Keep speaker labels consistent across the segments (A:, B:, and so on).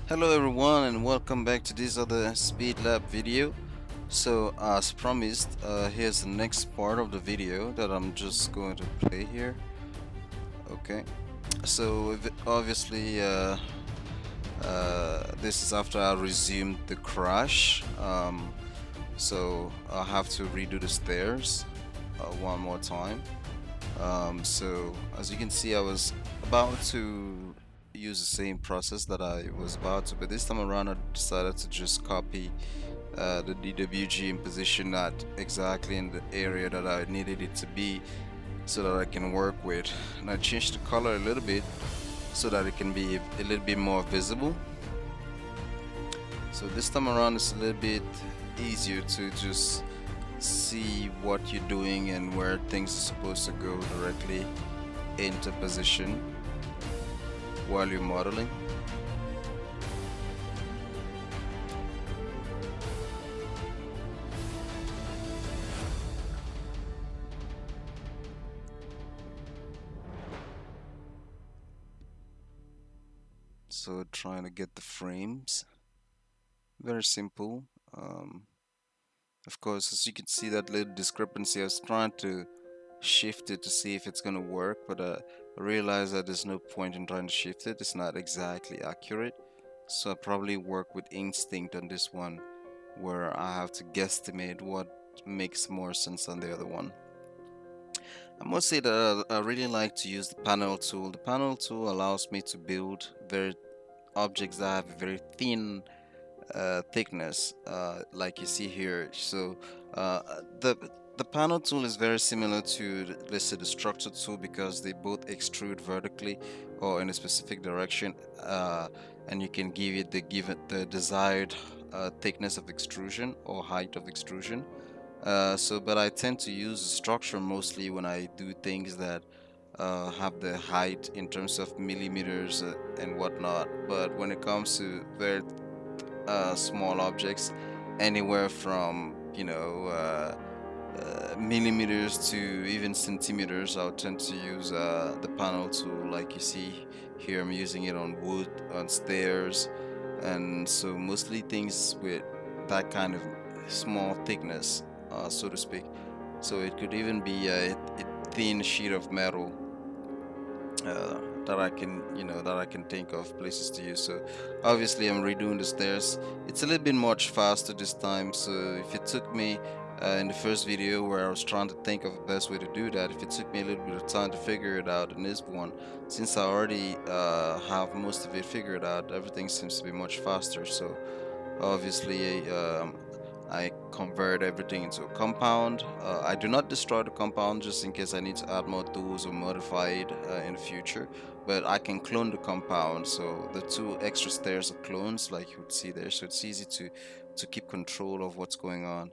A: Hello everyone and welcome back to this other speed lab video. So as promised, here's the next part of the video that I'm just going to play here. Okay, so obviously this is after I resumed the crash. So I'll have to redo the stairs one more time. So as you can see, I was about to use the same process that I was about to, but this time around I decided to just copy the DWG and position that exactly in the area that I needed it to be so that I can work with. And I changed the color a little bit so that it can be a little bit more visible. So this time around it's a little bit easier to just see what you're doing and where things are supposed to go directly into position while you're modeling. So trying to get the frames, very simple. Of course, as you can see that little discrepancy, I was trying to shift it to see if it's gonna work, but I realized that there's no point in trying to shift it. It's not exactly accurate. So I probably work with instinct on this one, where I have to guesstimate what makes more sense on the other one. I must say that I really like to use the panel tool. The panel tool allows me to build very objects that have a very thin thickness, like you see here. So uh, the the panel tool is very similar to, let's say, the structure tool because they both extrude vertically or in a specific direction, and you can give it the desired thickness of extrusion or height of extrusion. But I tend to use the structure mostly when I do things that have the height in terms of millimeters and whatnot. But when it comes to very small objects, anywhere from millimeters to even centimeters, I'll tend to use the panel tool. Like you see here, I'm using it on wood, on stairs, and so mostly things with that kind of small thickness, so to speak. So it could even be a thin sheet of metal that I can, that I can think of places to use. So obviously I'm redoing the stairs. It's a little bit much faster this time. So if it took me in the first video where I was trying to think of the best way to do that, if it took me a little bit of time to figure it out in this one, since I already have most of it figured out, everything seems to be much faster. So obviously I convert everything into a compound. I do not destroy the compound just in case I need to add more tools or modify it in the future, but I can clone the compound. So the two extra stairs are clones, like you would see there. So it's easy to keep control of what's going on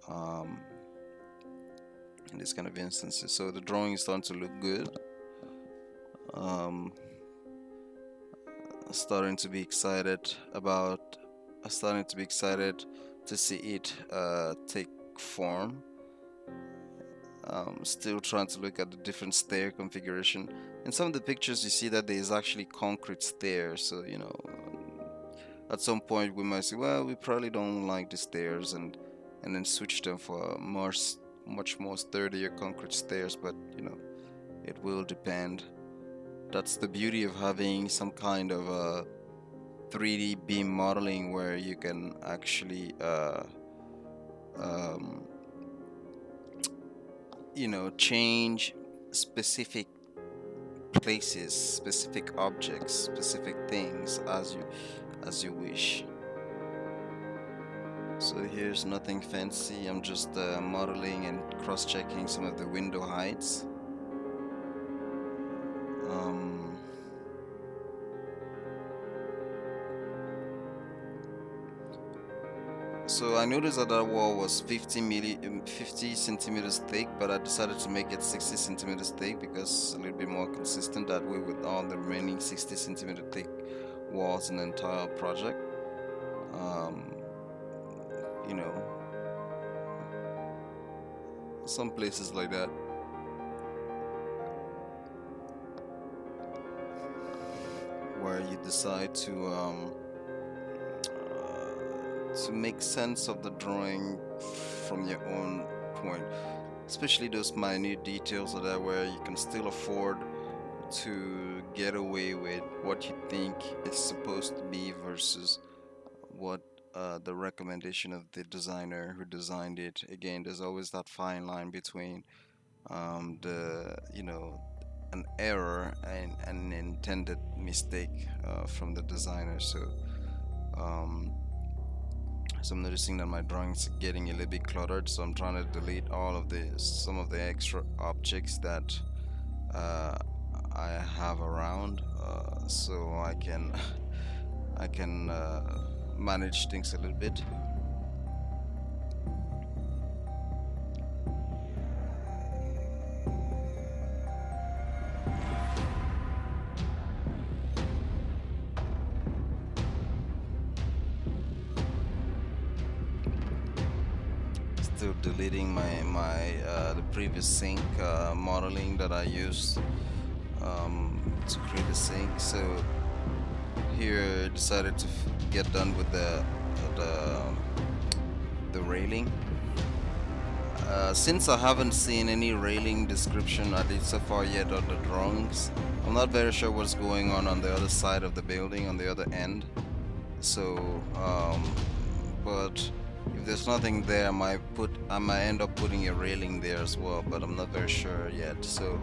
A: um, in this kind of instances. So the drawing is starting to look good. Um, starting to be excited about. Starting to be excited to see it take form. Still trying to look at the different stair configuration. In some of the pictures you see that there is actually concrete stairs, so at some point we might say, well, we probably don't like the stairs, and then switch them for much more sturdier concrete stairs, but it will depend. That's the beauty of having some kind of 3D beam modeling where you can actually um, change specific places, specific objects, specific things as you wish. So here's nothing fancy. I'm just modeling and cross-checking some of the window heights. Um, so I noticed that wall was 50 centimeters thick, but I decided to make it 60 centimeters thick because it's a little bit more consistent that way with all the remaining 60 centimeter thick walls in the entire project. Um, you know, some places like that. Where you decide to to make sense of the drawing from your own point, especially those minute details of that where you can still afford to get away with what you think it's supposed to be versus what the recommendation of the designer who designed it. Again, there's always that fine line between the an error and an intended mistake from the designer. Um, so I'm noticing that my drawings are getting a little bit cluttered, so I'm trying to delete some of the extra objects that uh, I have around, so I can manage things a little bit. Still deleting the previous sink modeling that I used to create the sink. So here I decided to get done with the the railing. Since I haven't seen any railing description at least so far yet on the drawings, I'm not very sure what's going on the other side of the building, on the other end. So, but if there's nothing there, I might end up putting a railing there as well, but I'm not very sure yet. So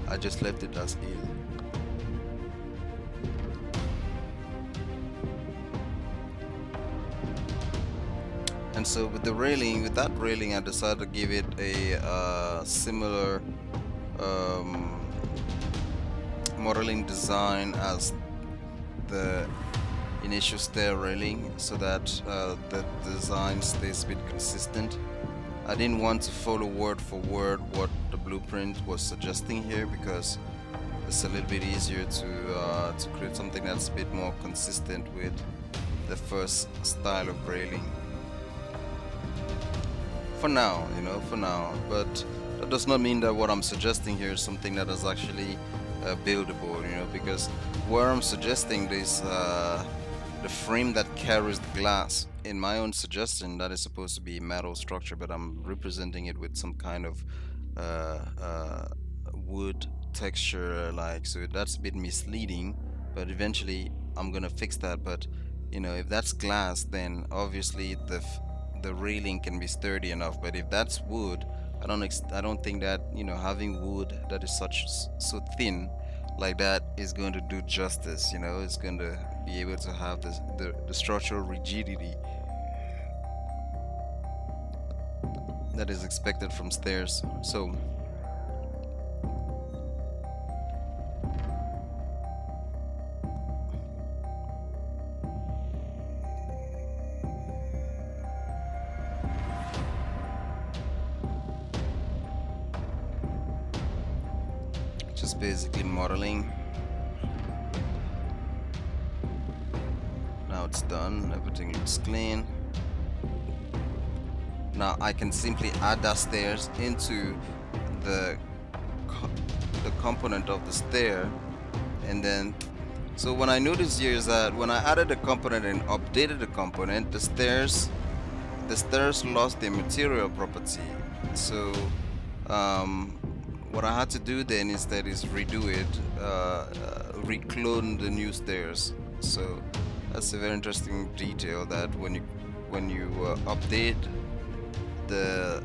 A: I just left it as is. And so with that railing, I decided to give it a similar modeling design as the initial stair railing, so that the design stays a bit consistent. I didn't want to follow word for word what the blueprint was suggesting here, because it's a little bit easier to create something that's a bit more consistent with the first style of railing. For now, for now. But that does not mean that what I'm suggesting here is something that is actually buildable, because where I'm suggesting this, the frame that carries the glass, in my own suggestion, that is supposed to be metal structure, but I'm representing it with some kind of wood texture, so that's a bit misleading, but eventually I'm gonna fix that. But if that's glass, then obviously the railing can be sturdy enough. But if that's wood, I don't think that having wood that is so thin like that is going to do justice. It's going to be able to have the structural rigidity that is expected from stairs. So just basically modeling. Now it's done, everything looks clean. Now I can simply add that stairs into the component of the stair, and then so when I noticed here is that when I added the component and updated the component, the stairs lost their material property. So what I had to do then instead is redo it, reclone the new stairs. So that's a very interesting detail, that when you update the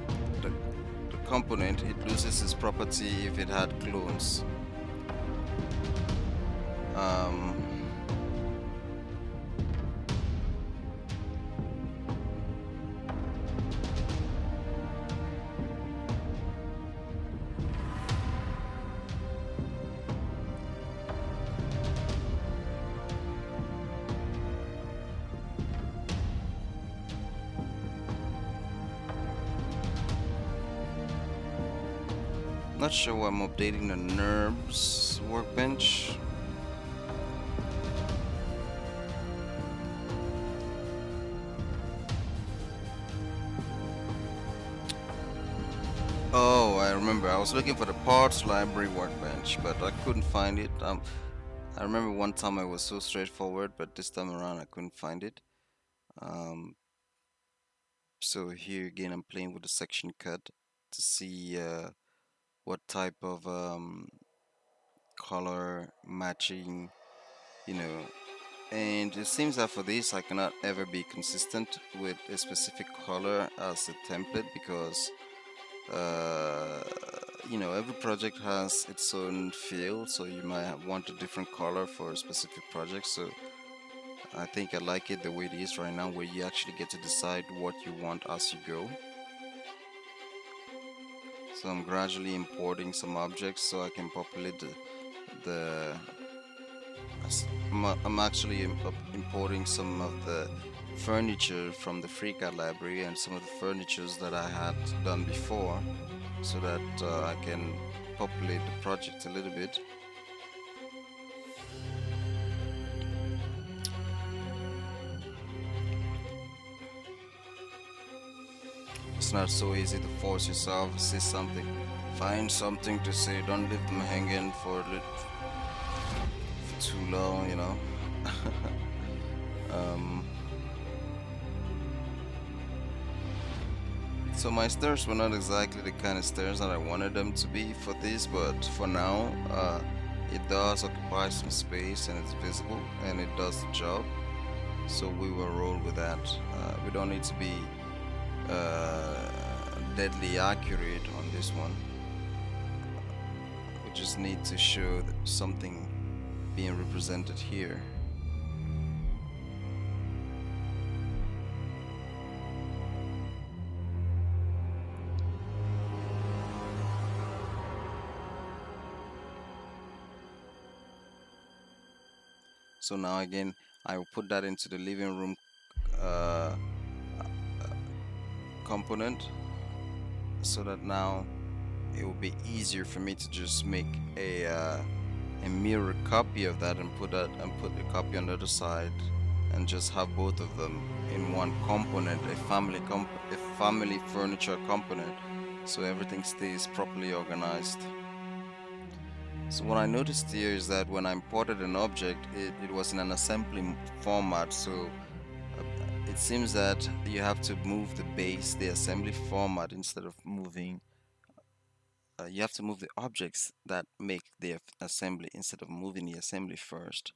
A: component, it loses its property if it had clones. Not sure why I'm updating the NURBS workbench. Oh, I remember. I was looking for the parts library workbench, but I couldn't find it. I remember one time I was so straightforward, but this time around I couldn't find it. Um, so here again, I'm playing with the section cut to see what type of color matching, you know. And it seems that for this, I cannot ever be consistent with a specific color as a template because, uh, every project has its own feel. So you might want a different color for a specific project. So I think I like it the way it is right now, where you actually get to decide what you want as you go. So I'm gradually importing some objects so I can populate the I'm actually importing some of the furniture from the Freecad library and some of the furnitures that I had done before so that I can populate the project a little bit. It's not so easy to force yourself to say something. Find something to say. Don't leave them hanging for too long. um, so my stairs were not exactly the kind of stairs that I wanted them to be for this, but for now, it does occupy some space and it's visible and it does the job. So we will roll with that. We don't need to be uh, deadly accurate on this one. We just need to show that something being represented here. So now again, I will put that into the living room uh, component so that now it will be easier for me to just make a mirror copy of that and put a copy on the other side and just have both of them in one component, a family furniture component, so everything stays properly organized. So what I noticed here is that when I imported an object, it was in an assembly format. So it seems that you have to move the assembly format instead of moving. You have to move the objects that make the assembly instead of moving the assembly first.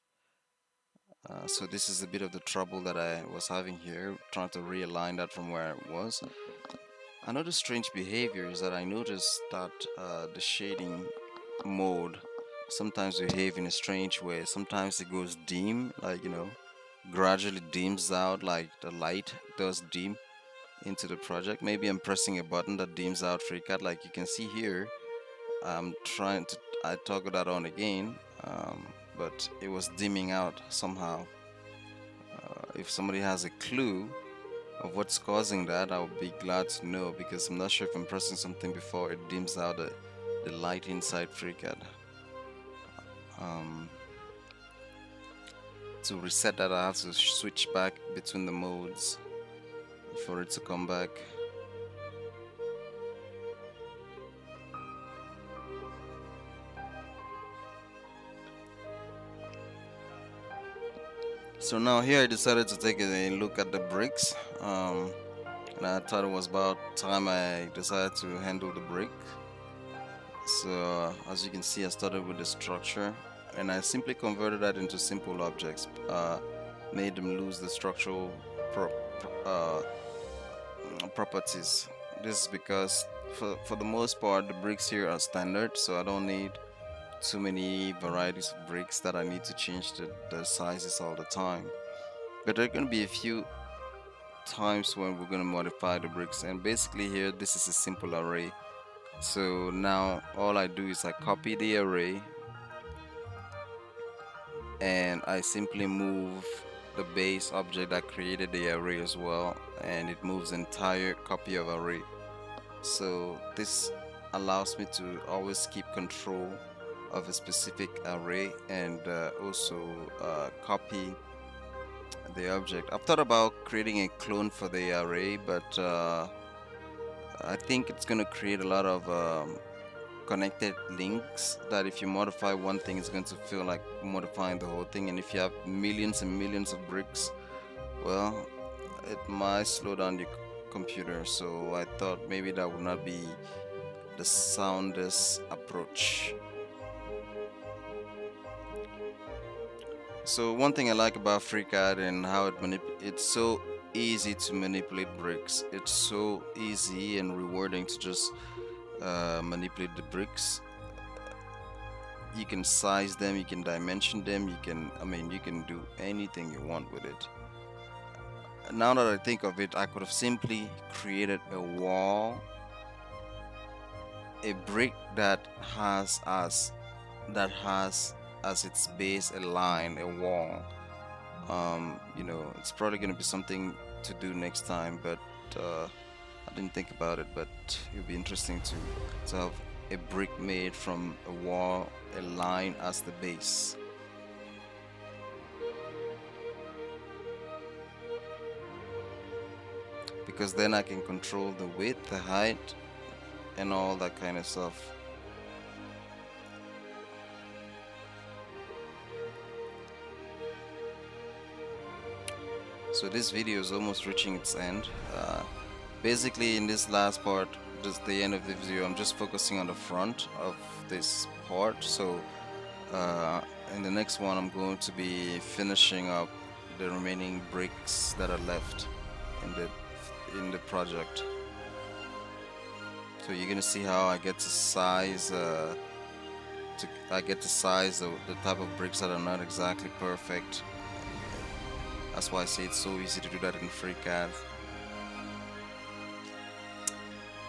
A: So this is a bit of the trouble that I was having here, trying to realign that from where it was. Another strange behavior is that I noticed that the shading mode sometimes behave in a strange way. Sometimes it goes dim, like gradually dims out, like the light does dim into the project. Maybe I'm pressing a button that dims out Freecad, like you can see here. I toggle that on again, but it was dimming out somehow. If somebody has a clue of what's causing that, I would be glad to know because I'm not sure if I'm pressing something before it dims out the light inside Freecad. Um, to reset that, I have to switch back between the modes for it to come back. So now here I decided to take a look at the bricks, and I thought it was about time I decided to handle the brick. So as you can see, I started with the structure and I simply converted that into simple objects, made them lose the structural uh, properties. This is because for the most part the bricks here are standard, so I don't need too many varieties of bricks that I need to change the sizes all the time. But there are going to be a few times when we're going to modify the bricks, and basically here this is a simple array. So now all I do is I copy the array and I simply move the base object that created the array as well, and it moves the entire copy of array. So this allows me to always keep control of a specific array and also copy the object. I've thought about creating a clone for the array, but I think it's going to create a lot of connected links that if you modify one thing, it's going to feel like modifying the whole thing. And if you have millions and millions of bricks, well, it might slow down your computer, so I thought maybe that would not be the soundest approach. So one thing I like about Freecad and how it's so easy to manipulate bricks. It's so easy and rewarding to just manipulate the bricks. You can size them, you can dimension them, you can do anything you want with it. Now that I think of it, I could have simply created a wall, a brick that has as its base a line, a wall. It's probably going to be something to do next time, but I didn't think about it. But it would be interesting to have a brick made from a wall, a line as the base. Because then I can control the width, the height, and all that kind of stuff. So this video is almost reaching its end. Basically, in this last part, just the end of the video, I'm just focusing on the front of this part. So in the next one, I'm going to be finishing up the remaining bricks that are left in the project. So you're gonna see how I get to size the type of bricks that are not exactly perfect. That's why I say it's so easy to do that in Freecad.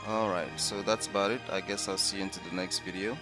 A: Alright, so that's about it. I guess I'll see you into the next video.